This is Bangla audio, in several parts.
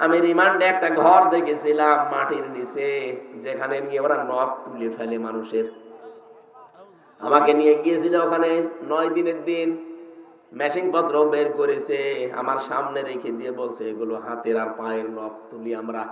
আমি রিমান্ডে একটা ঘর দেখেছিলাম মাটির নিচে, যেখানে নিয়ে ওরা নখ তুলে ফেলে মানুষের। আমাকে নিয়ে গিয়েছিল ওখানে 9 দিনের দিন। মেশিন পত্র বের করেছে, আমার সামনে রেখে দিয়ে বলছে এগুলো হাতের আর পায়ের নখ তুলি আমরা।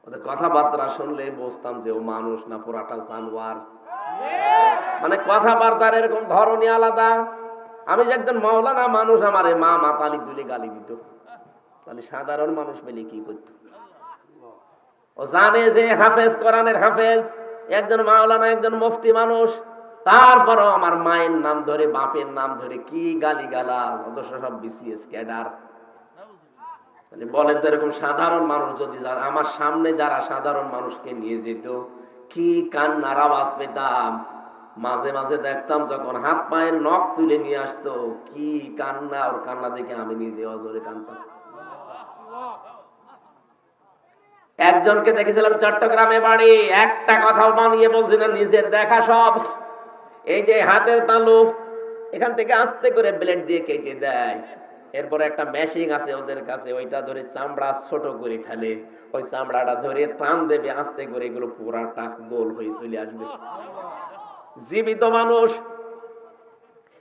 ওদের কথাবার্তা শুনলে বুঝতাম যে ও মানুষ না পুরাটা জানোয়ার। মানে কথাবার্তার এরকম ধরনই আলাদা। আমি যে একজন মাওলানা মানুষ, আমারে মা মাতালি তুলে গালি দিত, তাহলে সাধারণ মানুষ পেলে কি করত? ও জানে যে হাফেজ, কোরআনের হাফেজ, একজন মাওলানা, একজন মুফতি মানুষ, তারপরও আমার মায়ের নাম ধরে, বাপের নাম ধরে কি গালি গালা, অথচ সব বিসিএস ক্যাডার। তাহলে বলেন তো, এরকম সাধারণ মানুষ যদি আমার সামনে যারা সাধারণ মানুষকে নিয়ে যেত, কি কান্নার আওয়াজ পেতাম। মাঝে মাঝে দেখতাম যখন হাত পায়ের নখ তুলে নিয়ে আসতো, কি কান্না, ওর কান্না দেখে আমি নিজে অজরে কাঁদতাম। একজনকে দেখেছিলাম চট্টগ্রামে বাড়ি, একটা কথাও বানিয়ে বলছি না, নিজের দেখা সব। এই যে হাতের তালু, এখান থেকে আস্তে করে ব্লেড দিয়ে কেটে দেয়। এরপর একটা মেশিন আছে ওদের কাছে, ওইটা ধরে চামড়া ছোট করে ফেলে, ওই চামড়াটা ধরে টান দেবে আস্তে করে, এগুলো পুরাটা গোল হয়ে চলে আসবে। জীবিত মানুষ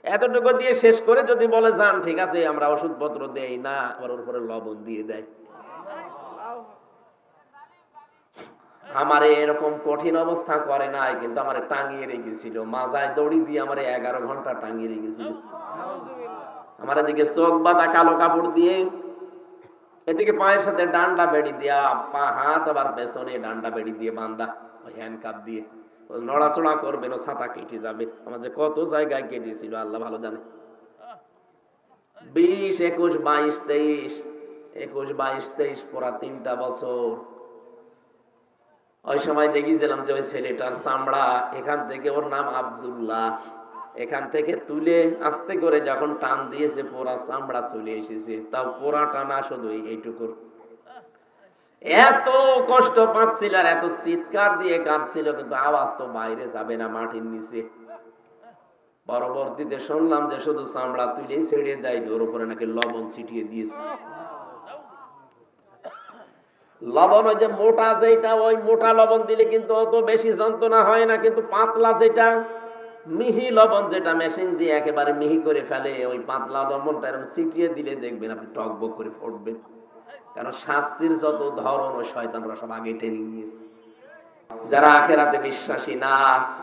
এতটুকু দিয়ে শেষ করে যদি বলে যান ঠিক আছে আমরা ওষুধপত্র দেই না, ওর উপরে লবণ দিয়ে দেয়। আমারে এরকম কঠিন অবস্থা করে নাই, কিন্তু আমারে টাঙিয়ে রেখেছিল, মাজায় দড়ি দিয়ে আমারে 11 ঘন্টা টাঙিয়ে রেখেছিল। আমার এদিকে চোখ বাঁধা কালো কাপড় দিয়ে, এদিকে পায়ের সাথে ডান্ডা বেড়ি দিয়া, পা হাত আবার পেছনে ডান্ডা বেড়ি দিয়ে বান্ধা, ওই হ্যান্ডকাপ দিয়ে। নড়াচড়া করবেন ও ছাতা কেটে যাবে। আমার যে কত জায়গায় কেটেছিল আল্লাহ ভালো জানে। 20, 21, 22, 23, 21, 22, 23 পুরা 3টা বছর। ওই সময় দেখেছিলাম যে ওই ছেলেটার চামড়া এখান থেকে, ওর নাম আব্দুল্লাহ, এখান থেকে তুলে আস্তে করে যখন টান দিয়েছে পুরা চামড়া চলে এসেছে, তাও পুরা টানা শুধু এইটুকুর। এত কষ্ট পাচ্ছিল আর এত চিৎকার দিয়ে কাঁদছিল, কিন্তু আওয়াজ তো বাইরে যাবে না মাটির নিচে। পরবর্তীতে শুনলাম যে শুধু চামড়া তুলে ছেড়ে দেয়, ওর উপরে নাকি লবণ ছিটিয়ে দিয়েছে। লবণ ওই যে মোটা যেটা, ওই মোটা লবণ দিলে কিন্তু অত বেশি যন্ত্রণা হয় না, কিন্তু পাতলা যেটা, মিহি লবণ যেটা মেশিন দিয়ে একেবারে মিহি করে ফেলে, ওই পাতলা লবণটা এরকম ছিটিয়ে দিলে দেখবেন আপনি টকবক করে ফুটবেন। কারণ শাস্তির যত ধরন ওই শয়তানরা সব আগে টেনে নিয়েছে। যারা আখেরাতে বিশ্বাসী না,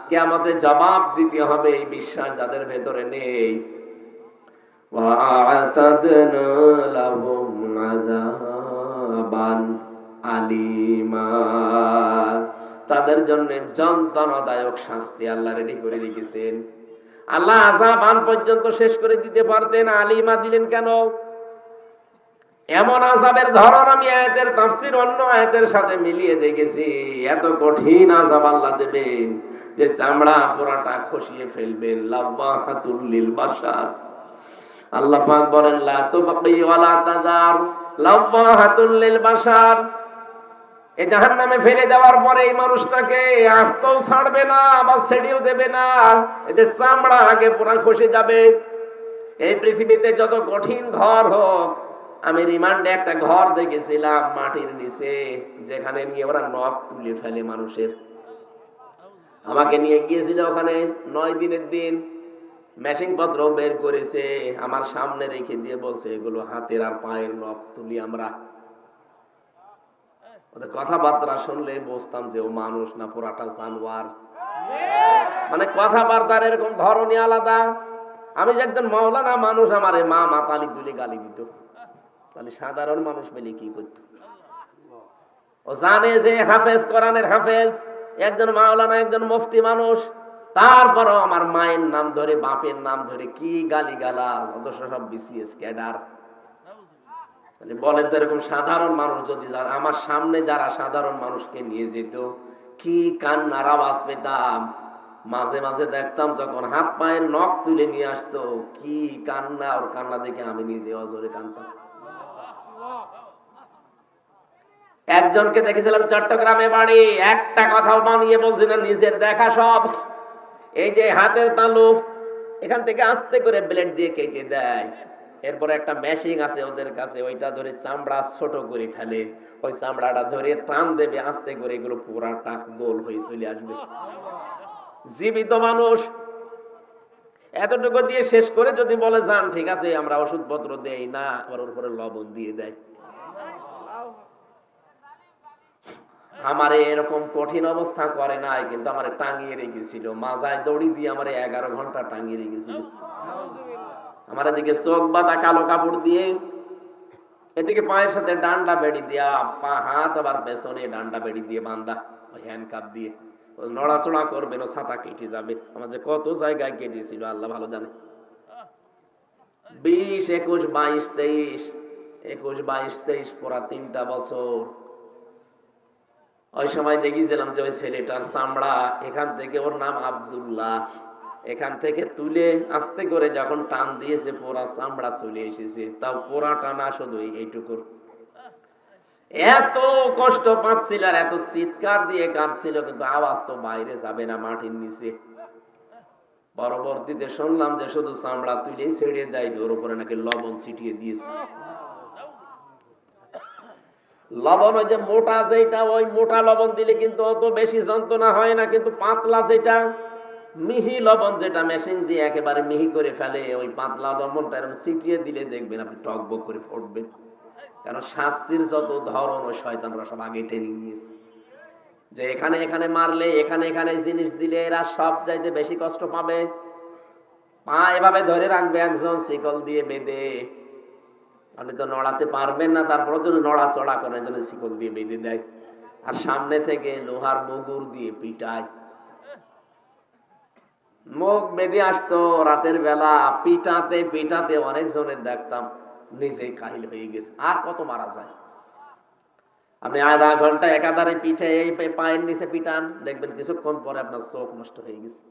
কিয়ামতে জবাব দিতে হবে, এই বিশ্বাস যাদের ভেতরে নেই, ওয়া'তাদনা লাহুম আযাবান আলিমা, তাদের জন্য যন্ত্রণাদায়ক শাস্তি আল্লাহ রেডি করে রেখেছেন। আল্লাহ আযাবান পর্যন্ত শেষ করে দিতে পারতেন, আলিমা দিলেন কেন? এমন আযাবের ধরন আমি আয়াতের তাফসীর অন্য আয়াতের সাথে মিলিয়ে দেখেছি। এত কঠিন আযাব আল্লাহ দেবেন যে চামড়া পুরাটা খসিয়ে ফেলবেন। লাওয়াহাতুল লিল বাশার, আল্লাহ পাক বলেন লা তুবকি ওয়ালা তাজার, লাওয়াহাতুল লিল বাশার। এই জাহান্নামে ফেলে দেওয়ার পরে এই মানুষটাকে আস্তেও ছাড়বে না, আবার ছেড়েও দেবে না, এতে চামড়া আগে পুরা খসে যাবে। এই পৃথিবীতে যত কঠিন ঘর হোক, আমি রিমান্ডে একটা ঘর দেখেছিলাম মাটির নিচে, যেখানে নিয়ে ওরা নখ তুলে ফেলে মানুষের। আমাকে নিয়ে গিয়েছিল ওখানে 9 দিনের দিন। মেশিন পত্র বের করেছে, আমার সামনে রেখে দিয়ে বলছে এগুলো হাতের আর পায়ের নখ তুলি আমরা। ওদের কথাবার্তা শুনলে বুঝতাম যে ও মানুষ না পুরাটা জানোয়ার। মানে কথাবার্তার এরকম ধরনই আলাদা। আমি যে একজন মাওলানা মানুষ, আমারে মা মাতালি তুলে গালি দিত, তাহলে সাধারণ মানুষ পেলে কি করত? ও জানে যে হাফেজ, কোরআনের হাফেজ, একজন মাওলানা, একজন মুফতি মানুষ, তারপরও আমার মায়ের নাম ধরে, বাপের নাম ধরে কি গালি গালা, অথচ সব বিসিএস ক্যাডার। তাহলে বলেন তো, এরকম সাধারণ মানুষ যদি আমার সামনে যারা সাধারণ মানুষকে নিয়ে যেত, কি কান্নার আওয়াজ পেতাম। মাঝে মাঝে দেখতাম যখন হাত পায়ের নখ তুলে নিয়ে আসতো, কি কান্না, ওর কান্না দেখে আমি নিজে অজরে কাঁদতাম। একজনকে দেখেছিলাম চট্টগ্রামে বাড়ি, একটা কথাও বানিয়ে বলছি না, নিজের দেখা সব। এই যে হাতের তালু, এখান থেকে আস্তে করে ব্লেড দিয়ে কেটে দেয়, এরপরে একটা মেশিন আছে ওদের কাছে, ওইটা ধরে চামড়া ছোট করে ফেলে, ওই চামড়াটা ধরে টান দেবে আস্তে করে, এগুলো পুরাটা গোল হয়ে চলে আসবে। জীবিত মানুষ এতটুকু দিয়ে শেষ করে যদি বলে যান ঠিক আছে আমরা ওষুধপত্র দেই না, ওর উপরে লবণ দিয়ে দেয়। আমারে এরকম কঠিন অবস্থা করে নাই, কিন্তু আমারে টাঙিয়ে রেখেছিল, মাজায় দড়ি দিয়ে আমারে 11 ঘন্টা টাঙিয়ে রেখেছিল। আমার এদিকে চোখ বাঁধা কালো কাপড় দিয়ে, এদিকে পায়ের সাথে ডান্ডা বেড়ি দিয়া, পা হাত আবার পেছনে ডান্ডা বেড়ি দিয়ে বান্ধা, ওই হ্যান্ডকাপ দিয়ে নড়াচড়া করবে না, ছাতা কেটে যাবে। আমার যে কত জায়গায় কেটেছিল আল্লাহ ভালো জানে। 20, 21, 22, 23, 21, 22, 23 পুরা 3টা বছর। ওই সময় দেখেছিলাম যে ওই ছেলেটার চামড়া এখান থেকে, ওর নাম আব্দুল্লাহ, এখান থেকে তুলে আস্তে করে যখন টান দিয়েছে পুরা চামড়া চলে এসেছে, তাও পুরা টানা শুধু এইটুকুর। এত কষ্ট পাচ্ছিল আর এত চিৎকার দিয়ে কাঁদছিল, কিন্তু আওয়াজ তো বাইরে যাবে না, মাটির নিচে। পরবর্তীতে শুনলাম যে শুধু চামড়া তুলে ছেড়ে দেয়, ওর উপরে নাকি লবণ ছিটিয়ে দিয়েছে। লবণ ওই যে মোটা যেটা, ওই মোটা লবণ দিলে কিন্তু অত বেশি যন্ত্রণা হয় না, কিন্তু পাতলা যেটা মিহি লবণ, যেটা মেশিন দিয়ে একেবারে মিহি করে ফেলে, ওই পাতলা লবণটা এরকম ছিটিয়ে দিলে দেখবেন আপনি টকবক করে ফুটবেন। কারণ শাস্তির যত ধরন ওই শয়তানরা সব আগে টেনে নিয়েছে, যে এখানে এখানে মারলে, এখানে এখানে জিনিস দিলে এরা সব চাইতে বেশি কষ্ট পাবে। পা এভাবে ধরে রাখবে একজন শিকল দিয়ে বেঁধে, আপনি তো নড়াতে পারবেন না, তারপর যদি নড়াচড়া করে জন্য শিকল দিয়ে বেঁধে দেয়, আর সামনে থেকে লোহার মুগুর দিয়ে পিটায়। মুখ বেঁধে আসতো রাতের বেলা, পিটাতে পিটাতে অনেকজনের দেখতাম নিজেই কাহিল হয়ে গেছে। আর কত মারা যায়? আপনি আধা ঘন্টা একাধারে পিঠে এই পায়ের নিচে পিটান, দেখবেন কিছুক্ষণ পরে আপনার চোখ নষ্ট হয়ে গেছে,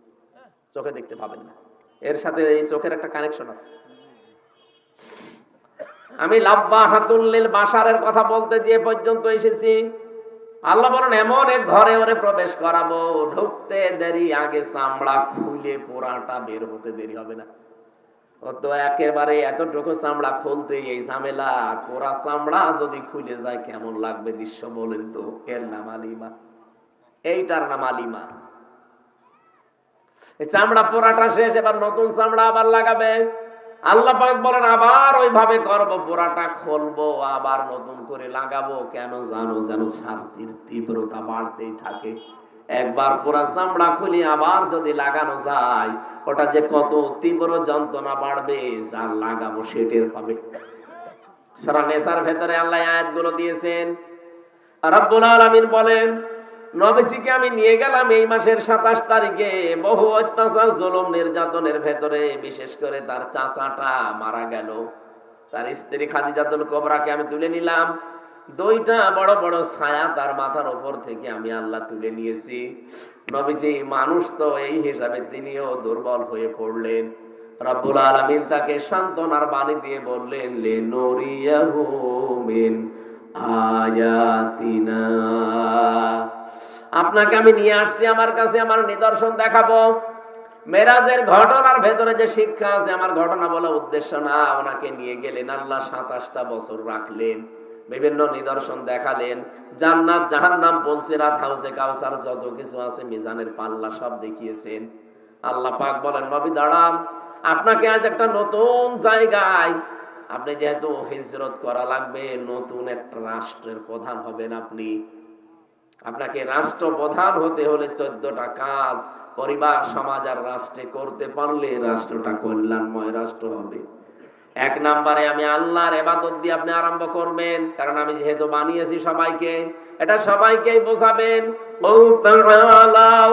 চোখে দেখতে পাবেন না। এর সাথে এই চোখের একটা কানেকশন আছে। আমি লাব্বাহাতুল লিল বাশারের কথা বলতে যে পর্যন্ত এসেছি, আল্লাহ বলেন এমন এক ঘরে ওরে প্রবেশ করাবো, ঢুকতে দেরি, আগে চামড়া খুলে পোড়াটা বের হতে দেরি হবে না। ও তো একেবারে এতটুকু চামড়া খুলতে এই ঝামেলা, পোড়া চামড়া যদি খুলে যায় কেমন লাগবে দৃশ্য বলেন তো। এর নাম আলিমা, এইটার নাম আলিমা। এই চামড়া পোড়াটা শেষ, এবার নতুন চামড়া আবার লাগাবে। আল্লাহ পাক বলেন আবার ওইভাবে করবো, পোড়াটা খুলবো আবার নতুন করে লাগাবো। কেন জানো? যেন শাস্তির তীব্রতা বাড়তেই থাকে। একবার পুরা চামড়া খুলে আবার যদি লাগানো যায়, ওটা যে কত তীব্র যন্ত্রণা বাড়বে, যার লাগাবো সে টের পাবে। সূরা নেসার ভেতরে আল্লাহ আয়াতগুলো দিয়েছেন। রব্বুল আলামিন বলেন, নবীজিকে আমি নিয়ে গেলাম এই মাসের 27 তারিখে, বহু অত্যাচার জুলুম নির্যাতনের ভেতরে, বিশেষ করে তার চাচাটা মারা গেল, তার স্ত্রী খাদিজাতুল কুবরাকে আমি তুলে নিলাম। 2টা বড় বড় ছায়া তার মাথার উপর থেকে আমি আল্লাহ তুলে নিয়েছি। নবীজি মানুষ তো, এই হিসাবে তিনিও দুর্বল হয়ে পড়লেন। রব্বুল আলামিন তাকে সান্ত্বনার বাণী দিয়ে বললেন, লিনুরিয়াহু মিন আয়াতিনা, আপনাকে আমি নিয়ে আসছি আমার কাছে, আমার নিদর্শন দেখাবো। মেরাজের ঘটনার ভেতরে যে শিক্ষা আছে, আমার ঘটনা বলা উদ্দেশ্য না। ওনাকে নিয়ে গেলেন, আল্লাহ 27টা বছর রাখলেন, বিভিন্ন নিদর্শন দেখালেন, জান্নাত জাহান্নাম, পুলসিরাত, হাউজে কাউসার, যত কিছু আছে, মিজানের পাল্লা সব দেখিয়েছেন। আল্লাহ পাক বলেন, নবী দাঁড়ান, আপনাকে আজ একটা নতুন জায়গায়, আপনি যেহেতু হিজরত করা লাগবে, নতুন একটা রাষ্ট্রের প্রধান হবেন আপনি। আপনাকে রাষ্ট্রপ্রধান হতে হলে 14টা কাজ পরিবার, সমাজ আর রাষ্ট্রে করতে পারলে রাষ্ট্রটা কল্যাণময় রাষ্ট্র হবে। 1 নম্বরে আমি আল্লাহর ইবাদত দিয়ে আপনি আরম্ভ করবেন, কারণ আমি যেহেতু বানিয়েছি সবাইকে, এটা সবাইকেই বোঝাবেন। তাআলাউ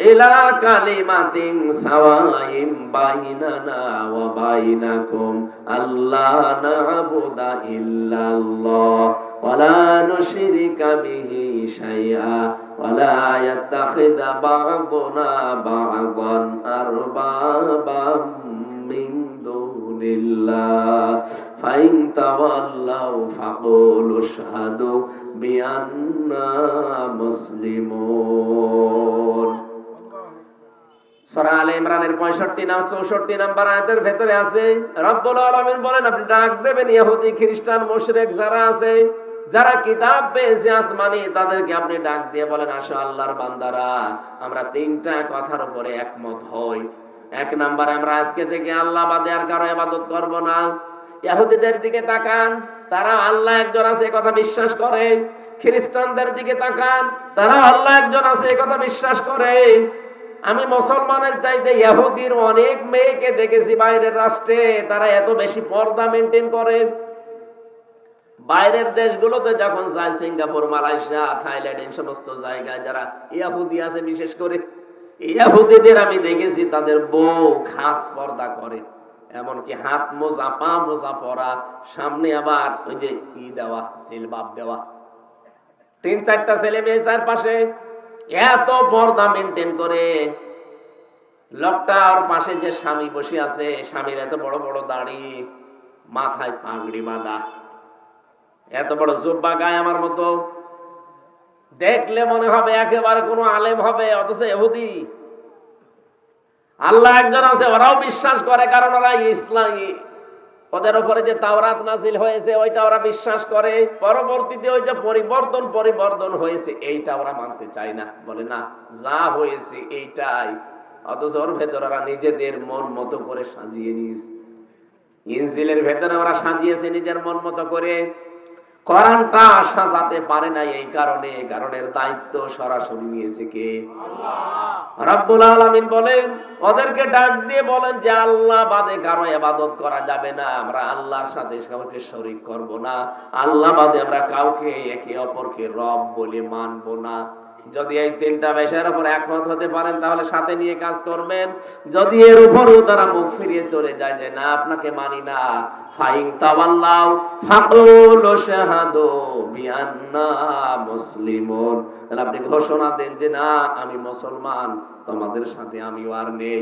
ইলা কালিমাতিন সাওয়াইম বাইনানা ওয়া বাইনাকুম আল্লা না'বুদা ইল্লাল্লাহ ওয়া লা নুশরিকা বিহি শাইআ ওয়া লা ইয়াত্তাখিযা বা'দুনা বা'দান আরবাবাম মিন দুনিল্লাহ ফাইন তাওয়াল্লাউ ফাকুলু আশহাদু বিআন্না মুসলিমুন। সূরা আলে ইমরানের 65 না 64 নাম্বার আয়াতের ভেতরে আছে, রব্বুল আলামিন বলেন আপনি ডাক দেবেন ইহুদি খ্রিস্টান মুশরিক যারা আছে, যারা কিতাব পেয়েছে আসমানি, তাদেরকে আপনি ডাক দিয়ে বলেন আসো আল্লাহর বান্দারা, আমরা তিনটা কথার উপরে একমত হই। এক নাম্বারে আমরা আজকে থেকে আল্লাহ বাদে আর কারো ইবাদত করব না। ইহুদিদের দিকে তাকান, তারা আল্লাহ একজন আছে এই কথা বিশ্বাস করে। খ্রিস্টানদের দিকে তাকান, তারা আল্লাহ একজন আছে এই কথা বিশ্বাস করে। আমি মুসলমানের চাইতে ইহুদির অনেক মেয়েকে দেখেছি বাইরের রাষ্ট্রে, তারা এত বেশি পর্দা মেনটেন করে। বাইরের দেশগুলোতে যখন যায়, সিঙ্গাপুর, মালয়েশিয়া, থাইল্যান্ড, এই সমস্ত জায়গায় যারা ইহুদি আছে, বিশেষ করে ইহুদিদের আমি দেখেছি তাদের বউ খাস পর্দা করে, এমনকি হাত মোজা, পা মোজা পরা, সামনে আবার ওই যে দেওয়া, সিলবাব দেওয়া, 3-4টা ছেলে মেয়ে চারপাশে, এত পর্দা মেনটেন করে। লোকটার পাশে যে স্বামী বসে আছে, স্বামীর এত বড় বড় দাড়ি, মাথায় পাগড়ি বাঁধা, এত বড় জুব্বা গায়ে আমার মতো, দেখলে মনে হবে একেবারে কোনো আলেম হবে, অথচ ইহুদি। আল্লাহ একজন আছে ওরাও বিশ্বাস করে, কারণ ওরা ইসলামী, ওদের উপরে যে তাওরাত নাজিল হয়েছে ওইটা ওরা বিশ্বাস করে। পরবর্তীতে ওই যে পরিবর্তন হয়েছে এইটা ওরা মানতে চায় না, বলে না যা হয়েছে এইটাই। অথচ ওর ভেতরে ওরা নিজেদের মন মতো করে সাজিয়ে নিয়েছে। ইনজিলের ভেতরে ওরা সাজিয়েছে নিজের মন মতো করে, কোরআনটা সাজাতে পারে না। এই কারণের দায়িত্ব সরাসরি নিয়েছে কে? আল্লাহ। রব্বুল আলামিন বলেন, ওদেরকে ডাক দিয়ে বলেন যে আল্লাহ বাদে কারো ইবাদত করা যাবে না, আমরা আল্লাহর সাথে কাউকে শরীক করব না, আল্লাহ বাদে আমরা কাউকে একে অপরকে রব বলে মানব না। যদি এই তিনটা বিষয়ের উপর একমত হতে পারেন তাহলে সাথে নিয়ে কাজ করবেন। যদি এর উপরও তারা মুখ ফিরিয়ে চলে যায় যে না আপনাকে মানি না, ফাইন তাওয়াল্লাউ ফাকুলু শাহাদু বিআন্না মুসলিমুন, তাহলে আপনি ঘোষণা দেন যে না আমি মুসলমান, তোমাদের সাথে আমিও আর নেই।